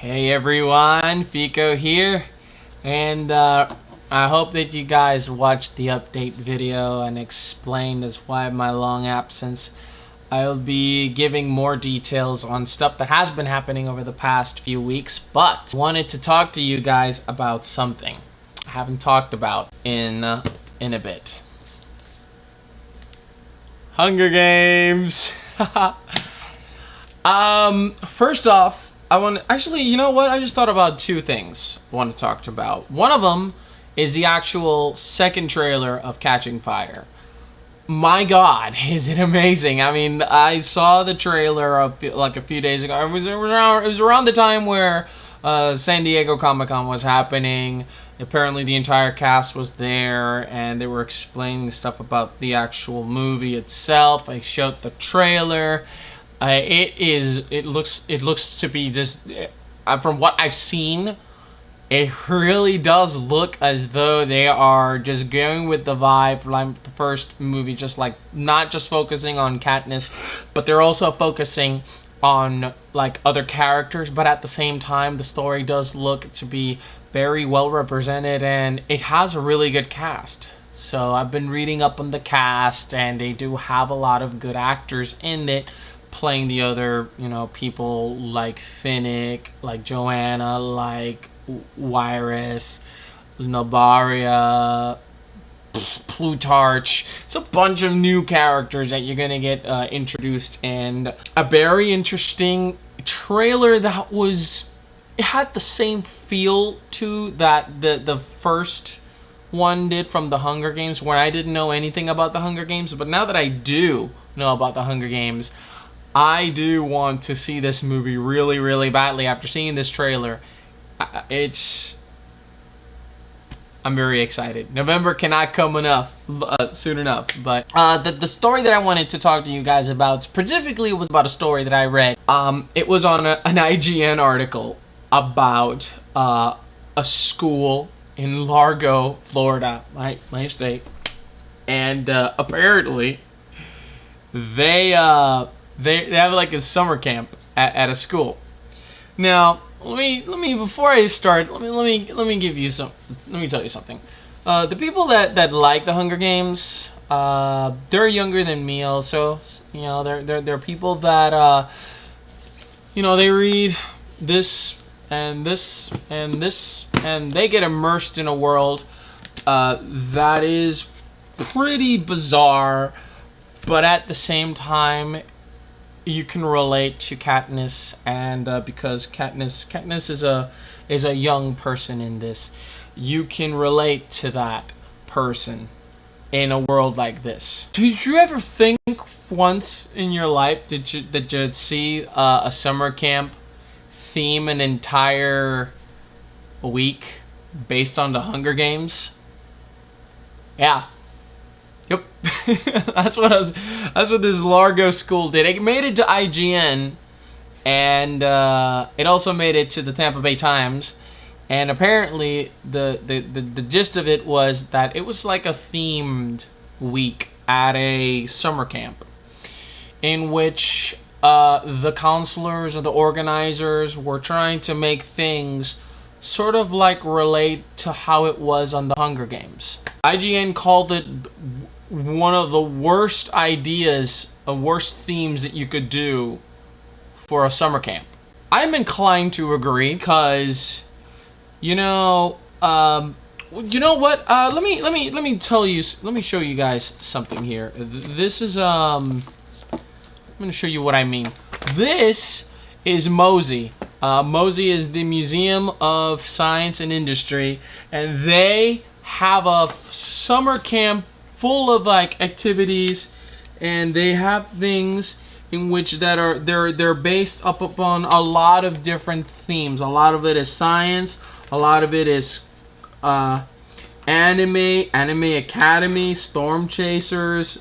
Hey everyone, Fico here, and I hope that you guys watched the update video and explained as why my long absence. I'll be giving more details on stuff that has been happening over the past few weeks, but wanted to talk to you guys about something I haven't talked about in a bit. Hunger Games. First off, you know what? I just thought about two things I want to talk about. One of them is the actual second trailer of Catching Fire. My God, is it amazing? I mean, I saw the trailer like a few days ago. It was around the time where San Diego Comic-Con was happening. Apparently, the entire cast was there, and they were explaining stuff about the actual movie itself. I showed the trailer. It looks to be just, from what I've seen, it really does look as though they are just going with the vibe like the first movie, just like not just focusing on Katniss, but they're also focusing on like other characters, but at the same time the story does look to be very well represented and it has a really good cast. So I've been reading up on the cast and they do have a lot of good actors in it, playing the other, people like Finnick, like Joanna, like Wyrus, Nabaria, Plutarch. It's a bunch of new characters that you're gonna get introduced, and a very interesting trailer that it had the same feel to that the first one did from the Hunger Games, when I didn't know anything about the Hunger Games, but now that I do know about the Hunger Games, I do want to see this movie really, really badly after seeing this trailer. I'm very excited. November cannot come soon enough. But the story that I wanted to talk to you guys about specifically was about a story that I read. It was on an IGN article about a school in Largo, Florida, my state, and apparently they have like a summer camp at a school. Now, let me before I start, let me tell you something. The people that like the Hunger Games, they're younger than me also. They're people that they read this and this and this, and they get immersed in a world that is pretty bizarre, but at the same time you can relate to Katniss, and because Katniss is a young person in this, you can relate to that person in a world like this. Did you ever think once in your life that you'd see a summer camp theme an entire week based on the Hunger Games? Yeah. Yep. That's what this Largo school did. It made it to IGN, and it also made it to the Tampa Bay Times. And apparently the gist of it was that it was like a themed week at a summer camp in which the counselors or the organizers were trying to make things sort of like relate to how it was on the Hunger Games. IGN called it one of the worst ideas, worst themes that you could do for a summer camp. I'm inclined to agree because, you know what? Let me show you guys something here. This is I'm gonna show you what I mean. This is MOSO. MOSO is the Museum of Science and Industry, and they have a summer camp full of like activities, and they have things in which they're based up upon a lot of different themes. A lot of it is science, a lot of it is anime academy, storm chasers,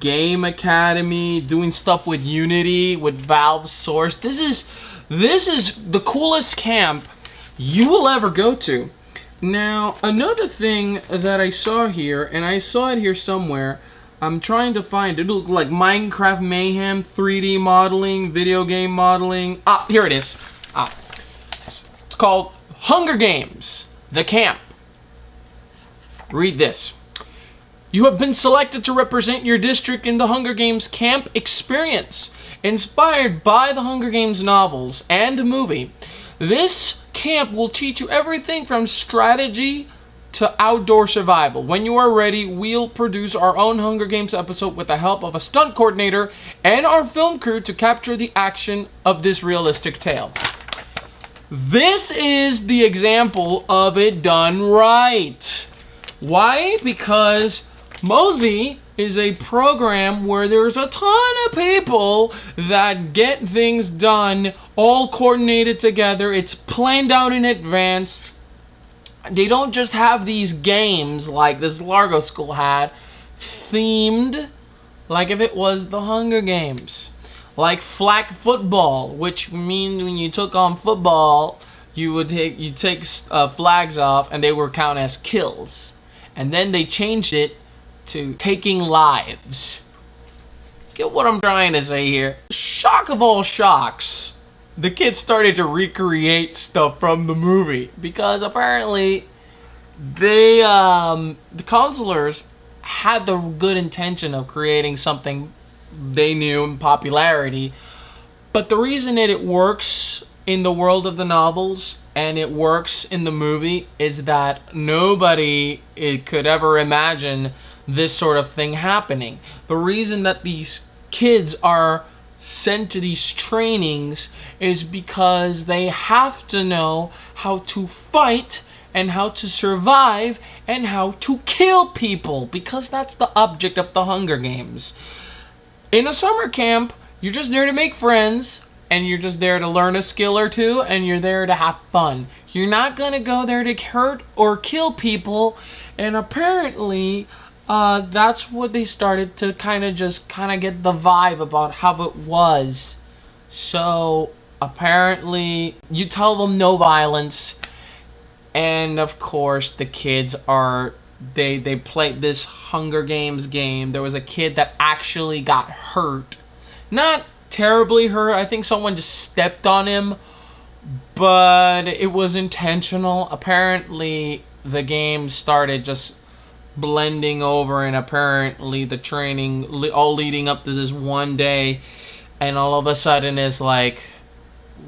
game academy, doing stuff with Unity, with Valve Source. This is the coolest camp you will ever go to. Now, another thing that I saw here, and I saw it here somewhere, I'm trying to find it. It looked like Minecraft Mayhem, 3D modeling, video game modeling. Here it is. It's called Hunger Games, The Camp. Read this. You have been selected to represent your district in the Hunger Games camp experience. Inspired by the Hunger Games novels and movie, this camp will teach you everything from strategy to outdoor survival. When you are ready, we'll produce our own Hunger Games episode with the help of a stunt coordinator and our film crew to capture the action of this realistic tale. This is the example of it done right. Why? Because MOSO is a program where there's a ton of people that get things done, all coordinated together. It's planned out in advance. They don't just have these games like this Largo school had, themed like if it was the Hunger Games. Like flag football, which means when you took on football, you take flags off and they were count as kills. And then they changed it to taking lives. Get what I'm trying to say here? Shock of all shocks. The kids started to recreate stuff from the movie because apparently the counselors had the good intention of creating something they knew in popularity, but the reason that it works in the world of the novels and it works in the movie is that nobody could ever imagine this sort of thing happening. The reason that these kids are sent to these trainings is because they have to know how to fight and how to survive and how to kill people, because that's the object of the Hunger Games. In a summer camp, you're just there to make friends, and you're just there to learn a skill or two, and you're there to have fun. You're not gonna go there to hurt or kill people, and apparently that's what they started to kind of get the vibe about how it was. So apparently you tell them no violence, and of course the kids are they played this Hunger Games game. There was a kid that actually got hurt. Not terribly hurt. I think someone just stepped on him, but it was intentional. Apparently the game started just blending over, and apparently the training all leading up to this one day, and all of a sudden it's like,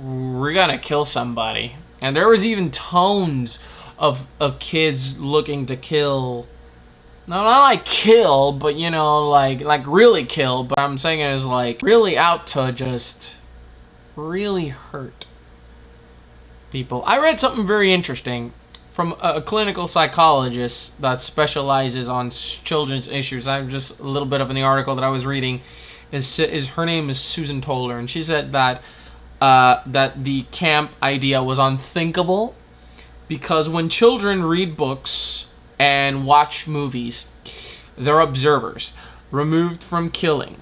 we're gonna kill somebody. And there was even tones of kids looking to kill. No, not like kill, but you know, like really kill. But I'm saying it is like really out to just really hurt people. I read something very interesting from a clinical psychologist that specializes on children's issues. I'm just a little bit of in the article that I was reading. Is her name is Susan Toller, and she said that that the camp idea was unthinkable because when children read books and watch movies, they're observers, removed from killing.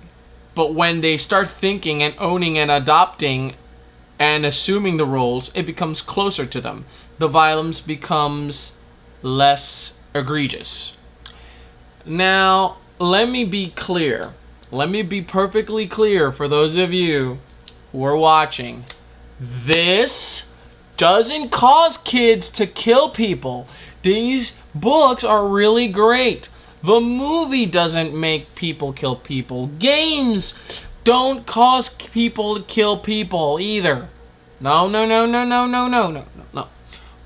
But when they start thinking and owning and adopting and assuming the roles, it becomes closer to them. The violence becomes less egregious. Now, let me be clear. Let me be perfectly clear for those of you who are watching. This doesn't cause kids to kill people. These books are really great. The movie doesn't make people kill people. Games don't cause people to kill people either. No.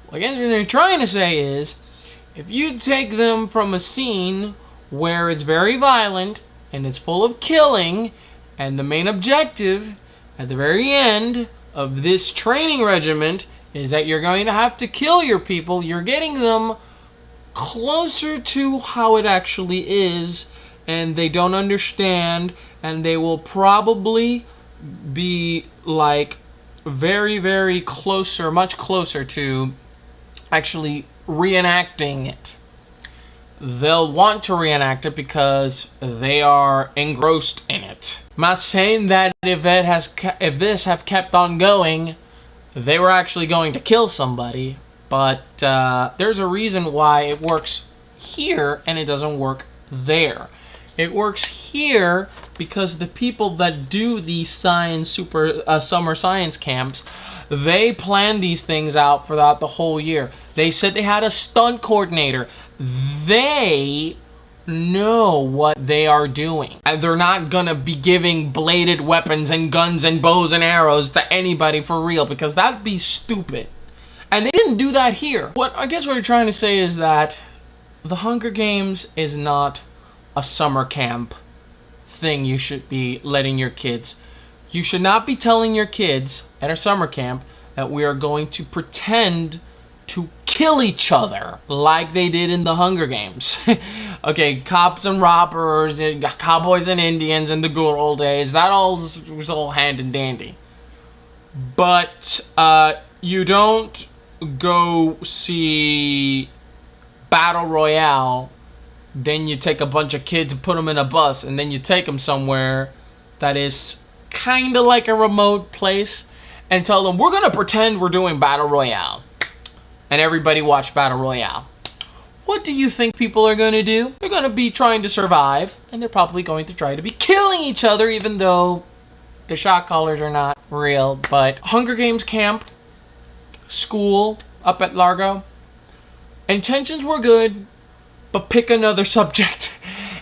I guess what they're trying to say is, if you take them from a scene where it's very violent and it's full of killing, and the main objective at the very end of this training regiment is that you're going to have to kill your people, you're getting them closer to how it actually is, and they don't understand, and they will probably be like very, very closer, much closer to actually reenacting it. They'll want to reenact it because they are engrossed in it. I'm not saying that if this have kept on going, they were actually going to kill somebody, but there's a reason why it works here and it doesn't work there. It works here because the people that do these summer science camps, They planned these things out throughout the whole year. They said they had a stunt coordinator. They know what they are doing. And they're not gonna be giving bladed weapons and guns and bows and arrows to anybody for real, because that'd be stupid. And they didn't do that here. What I guess what we're trying to say is that the Hunger Games is not a summer camp thing you should be letting your kids. You should not be telling your kids at a summer camp that we are going to pretend to kill each other like they did in the Hunger Games. Okay, cops and robbers, and cowboys and Indians in the good old days, that all was all hand and dandy. But you don't go see Battle Royale, then you take a bunch of kids and put them in a bus, and then you take them somewhere that is kind of like a remote place and tell them, we're going to pretend we're doing Battle Royale. And everybody watch Battle Royale. What do you think people are going to do? They're going to be trying to survive, and they're probably going to try to be killing each other, even though the shot callers are not real. But Hunger Games camp, school up at Largo, intentions were good, but pick another subject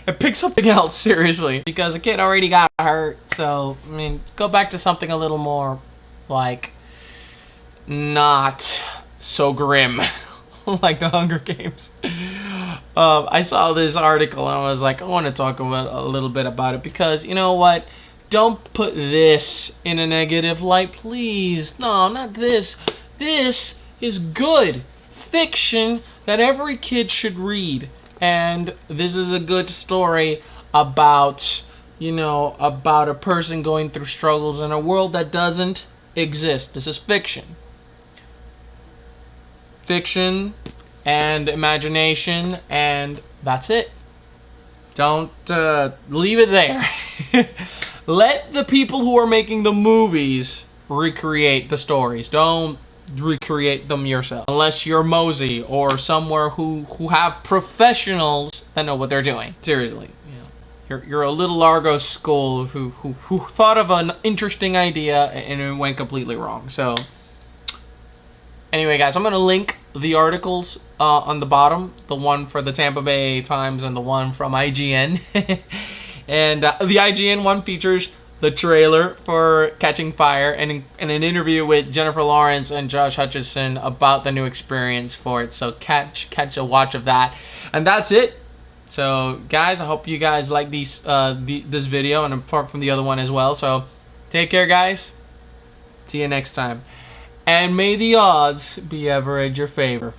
and pick something else, seriously, because a kid already got hurt. So I mean, go back to something a little more like not so grim like the Hunger Games. I saw this article and I was like, I want to talk about a little bit about it, because you know what, don't put this in a negative light, please. No, not this. This is good fiction that every kid should read. And this is a good story about, you know, about a person going through struggles in a world that doesn't exist. This is fiction. Fiction and imagination, and that's it. Don't leave it there. Let the people who are making the movies recreate the stories. Don't recreate them yourself, unless you're MOSO or somewhere who have professionals that know what they're doing. Seriously, you know, you're a little Largo school who thought of an interesting idea and it went completely wrong. So anyway, guys, I'm gonna link the articles on the bottom, the one for the Tampa Bay Times and the one from IGN. And the IGN one features the trailer for Catching Fire and an interview with Jennifer Lawrence and Josh Hutcherson about the new experience for it. So catch a watch of that. And that's it. So guys, I hope you guys like this video, and apart from the other one as well. So take care, guys. See you next time. And may the odds be ever in your favor.